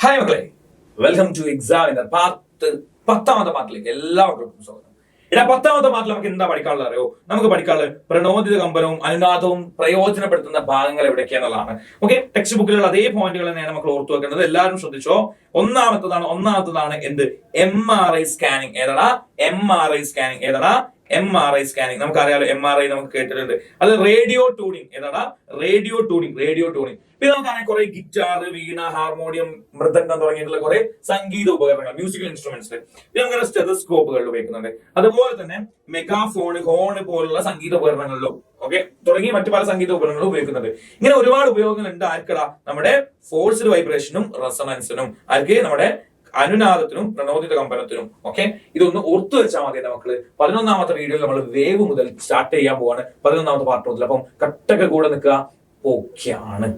Hi മക്കളെ, welcome to examiner part 10ാമത്തെ പാർട്ടിലേക്ക് എല്ലാവർക്കും സ്വാഗതം. ഇതാ 10ാമത്തെ പാർട്ടിൽ നമുക്ക് എന്താ പഠിക്കാനുള്ളത് അറിയോ? നമുക്ക് പഠിക്കാനുള്ളത് പ്രണോദിത കമ്പനവും അനുനാദവും പ്രയോജനപ്പെടുത്തുന്ന ഭാഗങ്ങൾ എവിടേക്കാന്നുള്ളതാണ്. ഓക്കെ, ടെക്സ്റ്റ് ബുക്കിലുള്ള അതേ പോയിന്റുകൾ തന്നെയാണ് നമുക്ക് ഓർത്തു വെക്കേണ്ടത്. എല്ലാവരും ശ്രദ്ധിച്ചോ. ഒന്നാമത്തതാണ് എന്ത്? MRI scanning. ഏതാടാ? MRI scanning. ഏതാടാ? MRI scanning. നമുക്കറിയാലോ, MRI നമുക്ക് കേട്ടിട്ടുണ്ട്. അത് റേഡിയോ ട്യൂണിങ്. ഏതാടാ? Radio tuning. പിന്നെ നമുക്കറിയാം കുറെ ഗിറ്റാർ, വീണ, ഹാർമോണിയം, മൃദംഗം തുടങ്ങിയിട്ടുള്ള കുറെ സംഗീത ഉപകരണങ്ങൾ, മ്യൂസിക്കൽ ഇൻസ്ട്രുമെന്റ്സ്. പിന്നെ നമുക്ക് സ്റ്റെതസ്കോപ്പുകളിൽ ഉപയോഗിക്കുന്നുണ്ട്. അതുപോലെ തന്നെ മെഗാഫോൺ, ഹോൺ പോലുള്ള സംഗീത ഉപകരണങ്ങളിലും തുടങ്ങി മറ്റു പല സംഗീത ഉപകരണങ്ങളും ഉപയോഗിക്കുന്നുണ്ട്. ഇങ്ങനെ ഒരുപാട് ഉപയോഗങ്ങൾ ഉണ്ട്. ആർക്കടാ? നമ്മുടെ ഫോഴ്സ്ഡ് വൈബ്രേഷനും റെസൊണൻസിനും, ആർക്ക്? നമ്മുടെ അനുനാദത്തിനും പ്രണോദിത കമ്പനത്തിനും. ഇതൊന്ന് ഓർത്തു വെച്ചാൽ മതി മക്കള്. 11ാമത്തെ വീഡിയോയിൽ നമ്മൾ വേവ് മുതൽ സ്റ്റാർട്ട് ചെയ്യാൻ പോവാണ്. 11ാമത്തെ പാർട്ട് മുതൽ. അപ്പം കട്ടൊക്കെ കൂടെ നിൽക്കുക. ഓക്കെയാണ്.